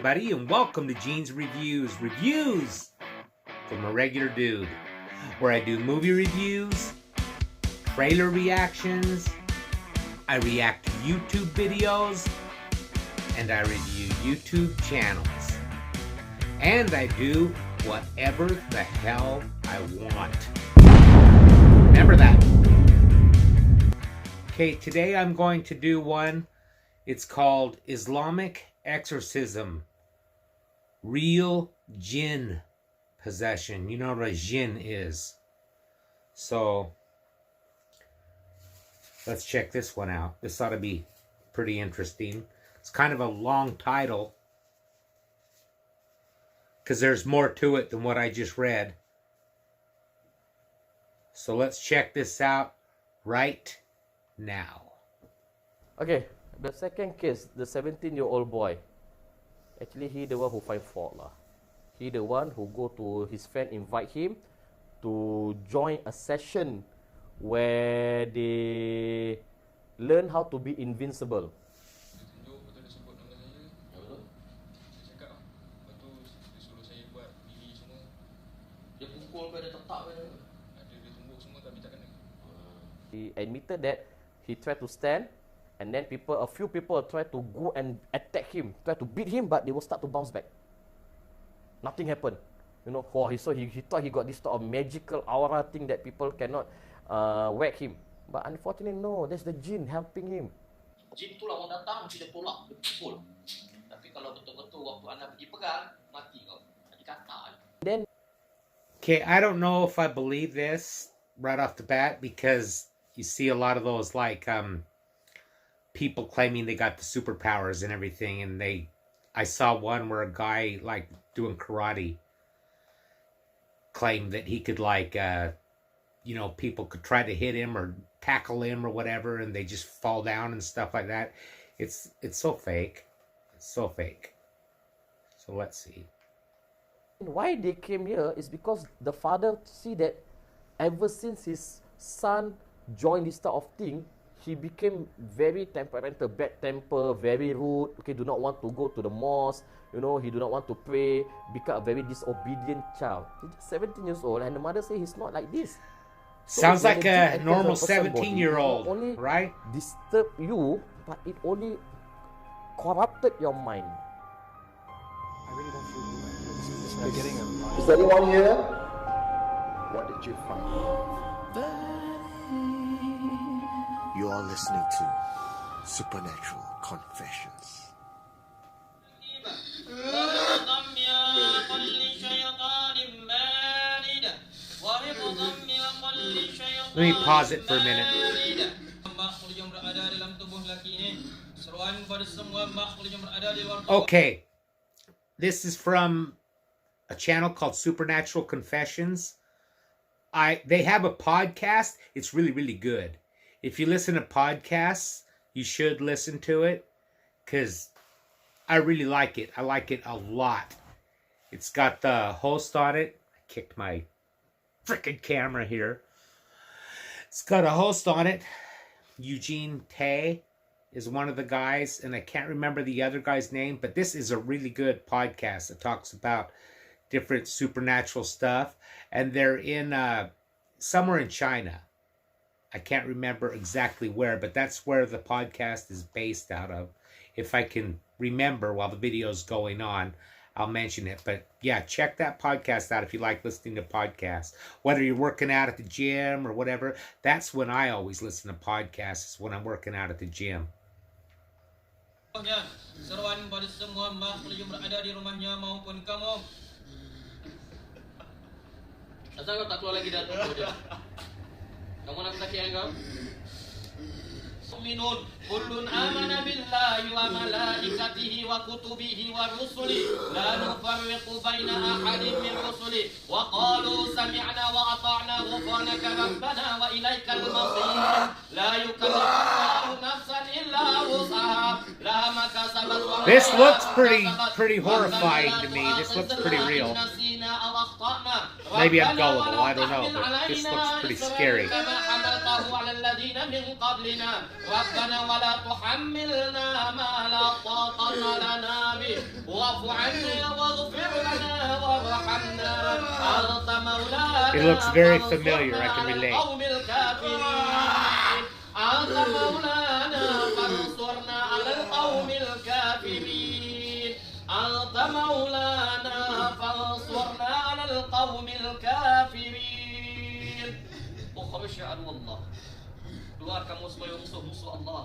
everybody, and welcome to Jinn's Reviews. Reviews from a regular dude, where I do movie reviews, trailer reactions, I react to YouTube videos, and I review YouTube channels. And I do whatever the hell I want. Remember that. Okay, today I'm going to do one. It's called Islamic Exorcism. Real jinn possession. You know what a jinn is. So, let's check this one out. This ought to be pretty interesting. It's kind of a long title, because there's more to it than what I just read. So let's check this out right now. Okay, the second case, the 17-year-old boy. Actually, he the one who find fault lah. He the one who go to his friend, invite him to join a session where they learn how to be invincible. He admitted that he tried to stand, and then a few people tried to go and attack him, try to beat him, but they will start to bounce back. Nothing happened. You know, so he thought he got this sort of magical aura thing that people cannot whack him. But unfortunately, no, that's the jinn helping him. Jin tu lah orang datang, mesti dia tolak, dia pukul. Tapi kalau betul-betul waktu anda pergi pegang, mati kau. Mati kata. Then, okay, I don't know if I believe this right off the bat, because you see a lot of those like people claiming they got the superpowers and everything, and I saw one where a guy like doing karate claimed that he could like you know, people could try to hit him or tackle him or whatever, and they just fall down and stuff like that. It's so fake. It's so fake. So let's see. why they came here is because the father see that ever since his son joined this type of thing, he became very temperamental, bad temper, very rude, okay, do not want to go to the mosque, you know, he do not want to pray, become a very disobedient child. He's just 17 years old, and the mother say he's not like this. So sounds like a normal 17-year-old, right? Disturb you, but it only corrupted your mind. I really don't feel good. You're getting a lot. Is anyone here? What did you find? You are listening to Supernatural Confessions. Let me pause it for a minute. Okay, this is from a channel called Supernatural Confessions. They have a podcast. It's really, really good. If you listen to podcasts, you should listen to it, because I really like it. I like it a lot. It's got the host on it. I kicked my freaking camera here. It's got a host on it. Eugene Tay is one of the guys, and I can't remember the other guy's name, but this is a really good podcast that talks about different supernatural stuff, and they're in somewhere in China. I can't remember exactly where, but that's where the podcast is based out of. If I can remember while the video is going on, I'll mention it. But yeah, check that podcast out if you like listening to podcasts. Whether you're working out at the gym or whatever, that's when I always listen to podcasts, is when I'm working out at the gym. Seruan pada semua makhluk yang berada di rumahnya maupun kamu. Asal kau tak keluar lagi dari rumah dia? Kamu nak sakit kau? Mu'minun kullun amana billahi wa malaikatihi wa kutubihi wa rusuli la nufarriqu baina ahadin min rusuli wa qalu sami'na wa ata'na ghufranaka rabbana wa ilaikal masir la yukallifu nafsan illa wus'aha laha ma kasabat wa This looks pretty horrifying to me. This looks pretty real. أخطأنا Maybe I'm ربنا gullible, ولا I don't know, تحمل but this looks علينا pretty إصرا scary. كما حملته على الذين من قبلنا ربنا ولا تحملنا ما لا طاقة لنا به واعف عنا واغفر لنا وارحمنا أنت مولانا It looks very فانصرنا familiar, I can على relate. القوم الكافرين أنت مولانا فانصرنا على القوم الكافرين أنت مولانا فانصرنا على القوم الكافرين اخرج يا عدو الله keluar kamu sebagai musuh-musuh Allah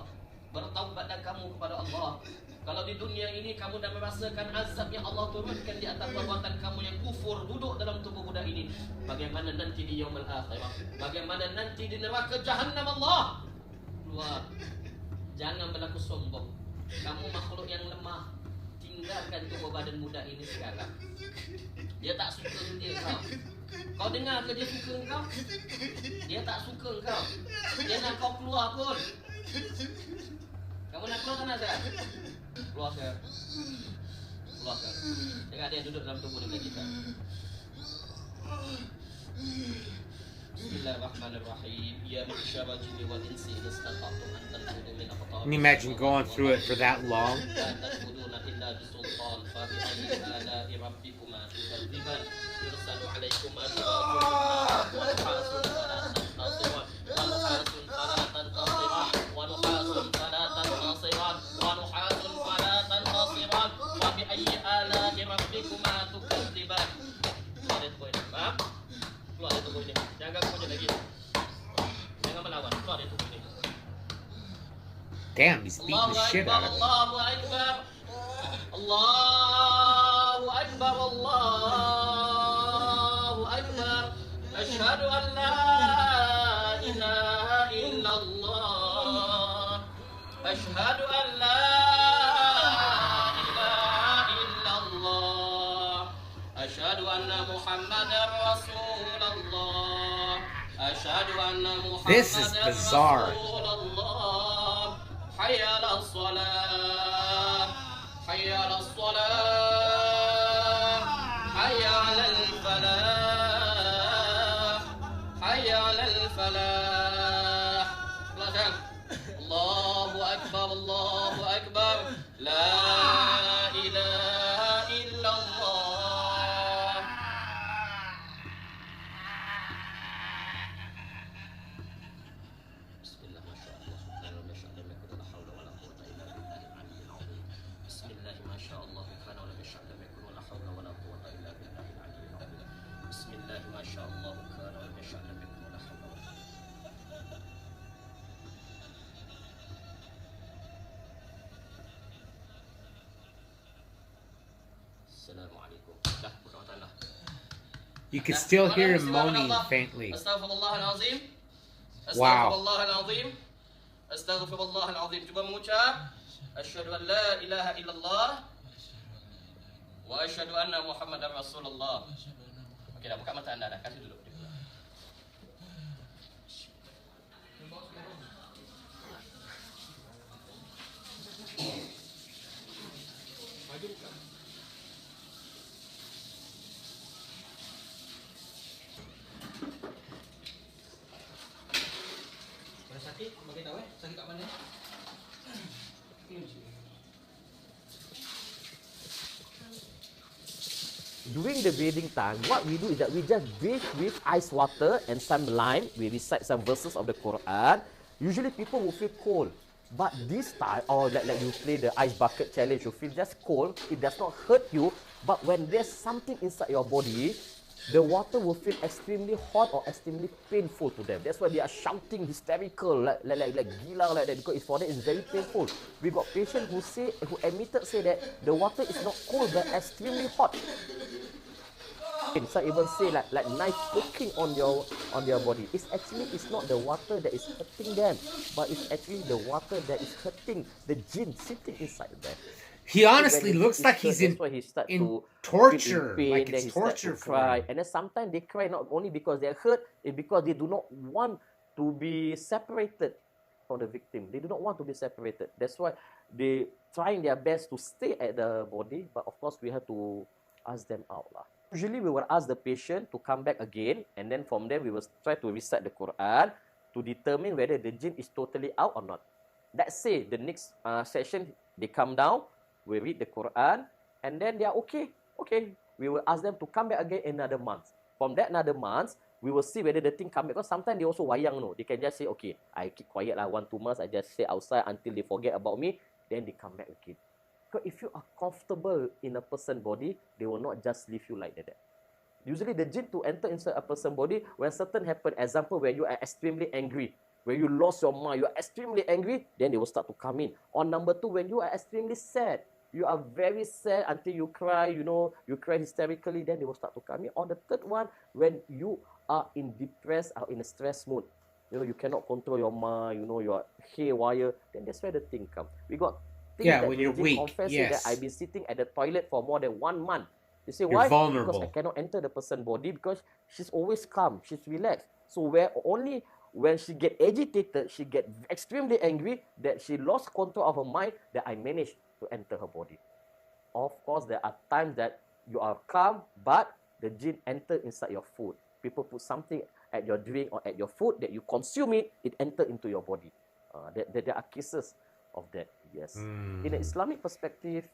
bertaubatlah kamu kepada Allah. Kalau di dunia ini kamu dah merasakan azab yang Allah turunkan di atas perbuatan kamu yang kufur duduk dalam tubuh budak ini, bagaimana nanti di yaumul akhirah, bagaimana nanti di neraka jahannam Allah. Keluar, jangan berlaku sombong. Kamu makhluk yang lemah, tinggalkan tubuh badan budak ini sekarang. Dia tak suka dia kau. Kau dengar ke dia suka kau? Dia tak suka kau. Dia nak kau keluar pun. Kamu nak keluar kan Azhar? Keluar sekarang. Keluar sekarang. Tengok dia duduk dalam tubuh dengan kita. Bismillahirrahmanirrahim. Ya ma'syara jinni wal insi in istata'tum an tanfudu min aqtaris. Can you imagine going through it for that long? La tanfuduna illa bisultan fa bi ayyi ala'i rabbikuma tukadziban yursalu 'alaykuma shiwabun wa nuhasun fala tantasiran wa nuhasun fala tantasiran wa nuhasun fala tantasiran wa nuhasun fala tantasiran wa bi ayyi ala'i rabbikuma tukadziban. Keluar dari tubuh ini, faham? Keluar dari tubuh ini. Jangan ganggu je lagi. Jangan melawan. Keluar dari tubuh ini. Damn, he's beating the shit out of him. Allahu Akbar. Allahu Akbar. Allahu Akbar. Asyhadu an la ilaha illallah. Asyhadu an la ilaha illallah. Asyhadu anna Muhammadar Rasulullah. Asyhadu anna This is Muhammadar bizarre. Rasulullah. حي على الصلاة حي على الصلاة حي على الفلاح حي على الفلاح. الله أكبر الله أكبر لا إله إلا الله. بسم الله ما شاء الله سبحانه وما شاء لم يكن ولا حول ولا قوة إلا بالله العلي العظيم. بسم الله ما شاء الله كان ولم يشاء لم يكن ولا حول ولا قوة إلا بالله العلي العظيم. بسم الله ما شاء الله كان ولم يشاء لم يكن ولا حول ولا قوة. السلام عليكم. dah berkata dah. You can still hear him moaning faintly. Astaghfirullah al-azim. Wow. Astaghfirullah al-azim. Astaghfirullah al-azim. Cuba mengucap asyhadu an la ilaha illallah wa asyhadu anna Muhammadar Rasulullah. Okey dah, buka mata anda dah. Kasih duduk. Kalau sakit, bagi tahu sakit kat mana? During the bathing time, what we do is that we just bathe with ice water and some lime. We recite some verses of the Quran. Usually people will feel cold. But this time, or like you play the ice bucket challenge, you feel just cold. It does not hurt you. But when there's something inside your body, the water will feel extremely hot or extremely painful to them. That's why they are shouting hysterical, like gila like that, because it's for them it's very painful. We got patients who admitted that the water is not cold but extremely hot. Some even say like knife poking on their body. It's not the water that is hurting them, but it's actually the water that is hurting the jinn sitting inside them. He honestly looks like he's in torture, like it's torture for him. And then sometimes they cry not only because they're hurt, it's because they do not want to be separated from the victim. They do not want to be separated. That's why they trying their best to stay at the body, but of course we have to ask them out lah. Usually we will ask the patient to come back again, and then from there we will try to recite the Quran to determine whether the jinn is totally out or not. Let's say the next session they come down, we read the Quran, and then they are okay. Okay, we will ask them to come back again another month. From that another month, we will see whether the thing come back. Because sometimes they also wayang, no. They can just say, okay, I keep quiet lah 1-2 months. I just stay outside until they forget about me. Then they come back again. Because if you are comfortable in a person's body, they will not just leave you like that. Usually the jinn to enter inside a person's body, when certain happen, example, when you are extremely angry, when you lost your mind, you are extremely angry, then they will start to come in. Or number 2, when you are extremely sad, you are very sad until you cry, you know, you cry hysterically, then they will start to come in. Or the third one, when you are in depressed or in a stress mood, you know, you cannot control your mind, you know, you are haywire, then that's where the thing comes. We got things that when you're weak, confessing that I've been sitting at the toilet for more than 1 month. You say, you're why? vulnerable. Because I cannot enter the person's body because she's always calm, she's relaxed. So where only when she get agitated, she get extremely angry, that she lost control of her mind, that I managed to enter her body. Of course, there are times that you are calm, but the jinn enter inside your food. People put something at your drink or at your food that you consume it, it enter into your body. There are cases of that, yes. In an Islamic perspective,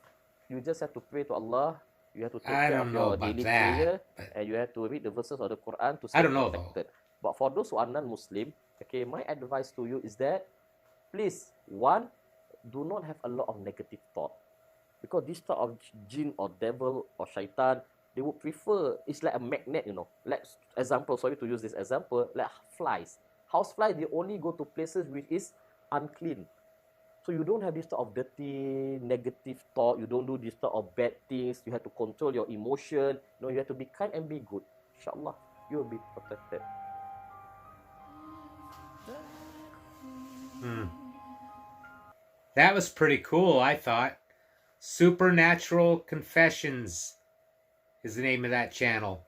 you just have to pray to Allah. You have to take care of your daily prayer, and you have to read the verses of the Quran to stay protected. But for those who are non-Muslim, okay, my advice to you is that, please, 1, do not have a lot of negative thought. Because this type of jinn or devil or shaitan, they would prefer, it's like a magnet, you know. Like, example, sorry to use this example, like flies. House flies, they only go to places which is unclean. So you don't have this type of dirty, negative thought. You don't do this type of bad things. You have to control your emotion. You know, you have to be kind and be good. Inshallah, you will be protected. That was pretty cool, I thought. Supernatural Confessions is the name of that channel.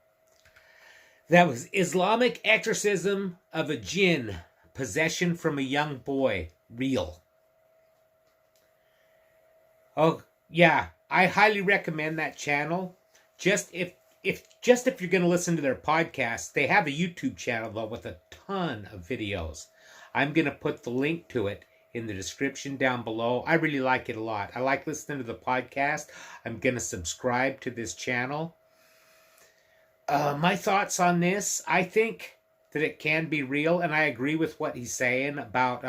That was Islamic Exorcism of a Jinn, Possession from a Young Boy, Real. Oh, yeah, I highly recommend that channel. Just if you're going to listen to their podcast, they have a YouTube channel, though, with a ton of videos. I'm going to put the link to it in the description down below. I really like it a lot. I like listening to the podcast. I'm going to subscribe to this channel. My thoughts on this, I think that it can be real, and I agree with what he's saying about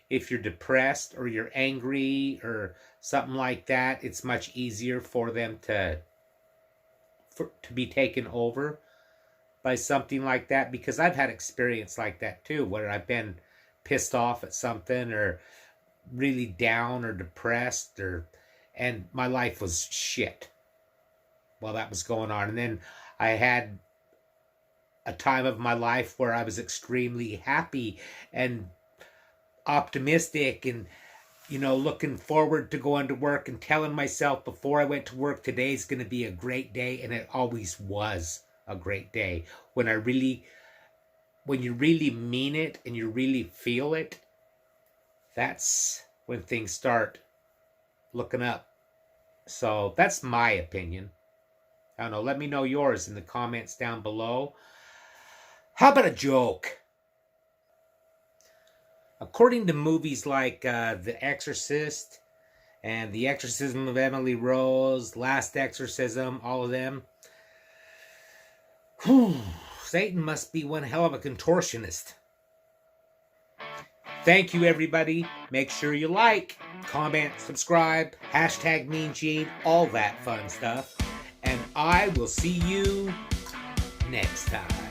if you're depressed or you're angry or something like that, it's much easier for them to be taken over by something like that, because I've had experience like that too, where I've been pissed off at something or really down or depressed, and my life was shit while that was going on. And then I had a time of my life where I was extremely happy and optimistic and, you know, looking forward to going to work and telling myself before I went to work, today's going to be a great day. And it always was a great day. When you really mean it and you really feel it, that's when things start looking up. So that's my opinion. I don't know. Let me know yours in the comments down below. How about a joke? According to movies like The Exorcist and The Exorcism of Emily Rose, Last Exorcism, all of them, Satan must be one hell of a contortionist. Thank you, everybody. Make sure you like, comment, subscribe, hashtag #MeanGene, all that fun stuff. And I will see you next time.